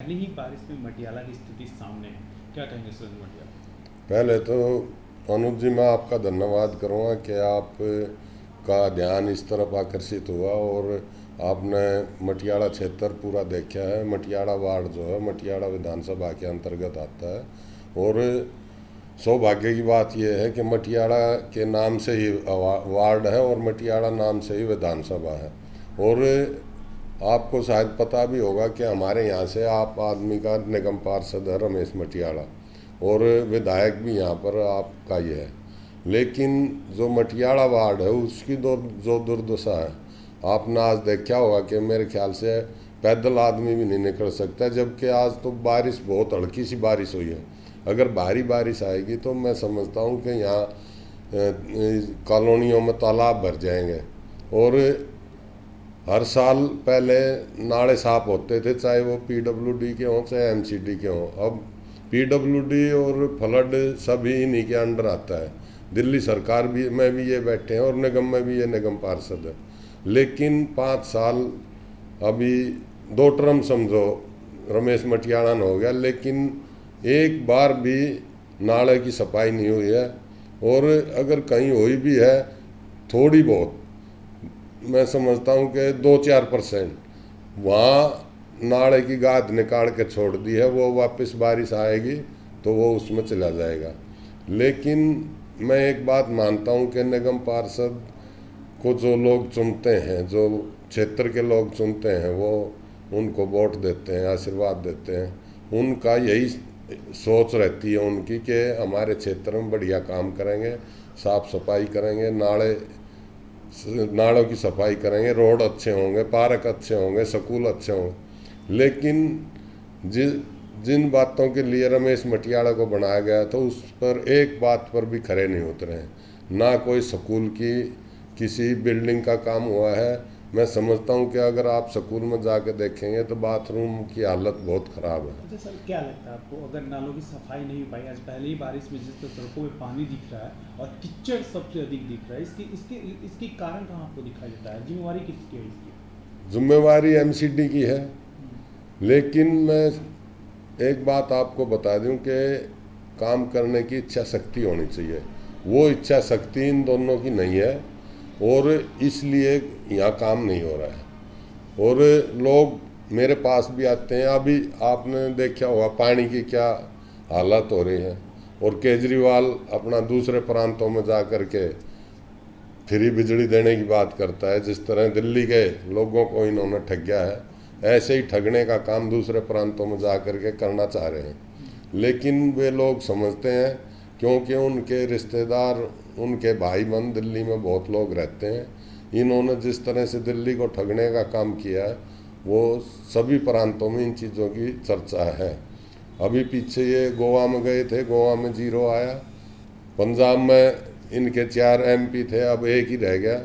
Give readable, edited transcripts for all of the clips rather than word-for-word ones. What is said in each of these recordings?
पहली ही बारिश में मटियाला की स्थिति सामने है, क्या कहेंगे सुरेंद्र मटियाला? पहले तो अनुज जी, मैं आपका धन्यवाद करूँगा कि आप का ध्यान इस तरफ आकर्षित हुआ और आपने मटियाला क्षेत्र पूरा देखा है। मटियाला वार्ड जो है मटियाला विधानसभा के अंतर्गत आता है और सौभाग्य की बात यह है कि मटियाला के नाम से ही वार्ड है और मटियाला नाम से ही विधानसभा है। और आपको शायद पता भी होगा कि हमारे यहाँ से आप आदमी का निगम पार्षद है रमेश मटियाला और विधायक भी यहाँ पर आपका ही है। लेकिन जो मटियाला वार्ड है उसकी जो दुर्दशा है, आपने आज देखा होगा कि मेरे ख्याल से पैदल आदमी भी नहीं निकल सकता, जबकि आज तो बारिश बहुत हल्की सी बारिश हुई है। अगर भारी बारिश आएगी तो मैं समझता हूँ कि यहाँ कॉलोनियों में तालाब भर जाएंगे। और हर साल पहले नाले साफ होते थे, चाहे वो पीडब्ल्यूडी के हों चाहे एमसीडी के हों। अब पीडब्ल्यूडी और फ्लड सभी इन्हीं के अंडर आता है। दिल्ली सरकार भी में भी ये बैठे हैं और निगम में भी ये निगम पार्षद है। लेकिन 5 साल अभी 2 टर्म समझो रमेश मटियाला ने हो गया, लेकिन एक बार भी नाले की सफाई नहीं हुई है। और अगर कहीं हुई भी है थोड़ी बहुत, मैं समझता हूँ कि 2-4% वहाँ नाले की गाद निकाल के छोड़ दी है। वो वापस बारिश आएगी तो वो उसमें चला जाएगा। लेकिन मैं एक बात मानता हूँ कि निगम पार्षद को जो लोग चुनते हैं, जो क्षेत्र के लोग चुनते हैं, वो उनको वोट देते हैं, आशीर्वाद देते हैं। उनका यही सोच रहती है उनकी कि हमारे क्षेत्र में बढ़िया काम करेंगे, साफ सफाई करेंगे, नालों की सफाई करेंगे, रोड अच्छे होंगे, पार्क अच्छे होंगे, स्कूल अच्छे होंगे। लेकिन जिन बातों के लिए रमेश मटियाला को बनाया गया था उस पर एक बात पर भी खरे नहीं उतरे हैं। ना कोई स्कूल की किसी बिल्डिंग का काम हुआ है। मैं समझता हूँ कि अगर आप स्कूल में जाके देखेंगे तो बाथरूम की हालत बहुत ख़राब है। अच्छा सर, क्या लगता है आपको, अगर नालों की सफाई नहीं हो पाई, आज पहले ही बारिश में जिस तरह सड़कों में पानी दिख रहा है और कीचड़ सबसे अधिक दिख रहा है, इसकी इसके इसकी कारण कहाँ आपको दिखाई देता है? जिम्मेवारी किसकी है इसकी? जिम्मेवारी एमसीडी की है। लेकिन मैं एक बात आपको बता दूं कि काम करने की इच्छा शक्ति होनी चाहिए। वो इच्छा शक्ति इन दोनों की नहीं है और इसलिए यहाँ काम नहीं हो रहा है। और लोग मेरे पास भी आते हैं। अभी आपने देखा होगा पानी की क्या हालत हो रही है। और केजरीवाल अपना दूसरे प्रांतों में जा कर के फ्री बिजली देने की बात करता है। जिस तरह दिल्ली के लोगों को इन्होंने ठगिया है, ऐसे ही ठगने का काम दूसरे प्रांतों में जा कर के करना चाह रहे हैं। लेकिन वे लोग समझते हैं, क्योंकि उनके रिश्तेदार, उनके भाई बहन दिल्ली में बहुत लोग रहते हैं। इन्होंने जिस तरह से दिल्ली को ठगने का काम किया है वो सभी प्रांतों में इन चीज़ों की चर्चा है। अभी पीछे ये गोवा में गए थे, गोवा में 0 आया। पंजाब में इनके 4 एमपी थे, अब एक ही रह गया।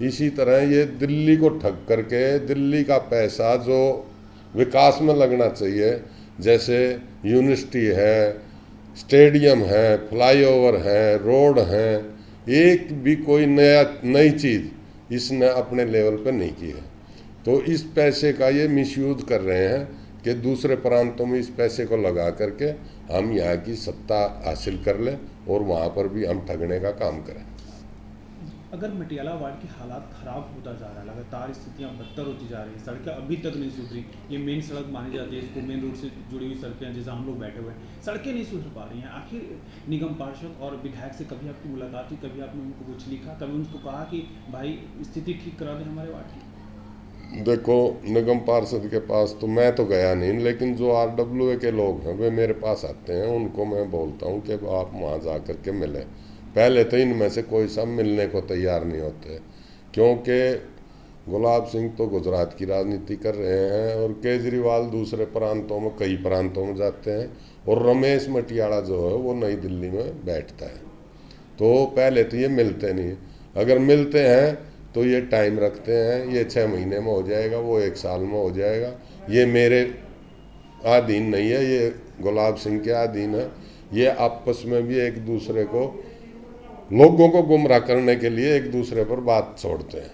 इसी तरह ये दिल्ली को ठग करके दिल्ली का पैसा जो विकास में लगना चाहिए, जैसे यूनिवर्सिटी है, स्टेडियम है, फ्लाईओवर है, रोड हैं, एक भी कोई नई चीज़ इसने अपने लेवल पर नहीं की है। तो इस पैसे का ये मिसयूज कर रहे हैं कि दूसरे प्रांतों में इस पैसे को लगा करके हम यहाँ की सत्ता हासिल कर लें और वहाँ पर भी हम ठगने का काम करें। अगर मटियाला वार्ड की हालात ख़राब होता जा रहा है, लगातार स्थितियां बदतर होती जा रही है, सड़कें अभी तक नहीं सुधरी, ये मेन सड़क मानी जाती है, इसको मेन रोड से जुड़ी हुई सड़कें हैं जैसे हम लोग बैठे हुए हैं, सड़कें नहीं सुधर पा रही हैं। आखिर निगम पार्षद और विधायक से कभी आपकी मुलाकात हुई? कभी आपने उनको कुछ लिखा? कभी उनको कहा कि भाई स्थिति ठीक करा दें हमारे वार्ड की? देखो, निगम पार्षद के पास तो मैं तो गया नहीं, लेकिन जो आरडब्ल्यूए के लोग हैं वे मेरे पास आते हैं। उनको मैं बोलता हूँ कि आप वहाँ जा कर के मिलें। पहले तो इनमें से कोई सब मिलने को तैयार नहीं होते, क्योंकि गुलाब सिंह तो गुजरात की राजनीति कर रहे हैं और केजरीवाल दूसरे प्रांतों में, कई प्रांतों में जाते हैं और रमेश मटियाला जो है वो नई दिल्ली में बैठता है। तो पहले तो ये मिलते नहीं। अगर मिलते हैं तो ये टाइम रखते हैं, ये 6 महीने में हो जाएगा, वो 1 साल में हो जाएगा। ये मेरे अधीन नहीं है, ये गुलाब सिंह के अधीन है। ये आपस में भी एक दूसरे को, लोगों को गुमराह करने के लिए एक दूसरे पर बात छोड़ते हैं।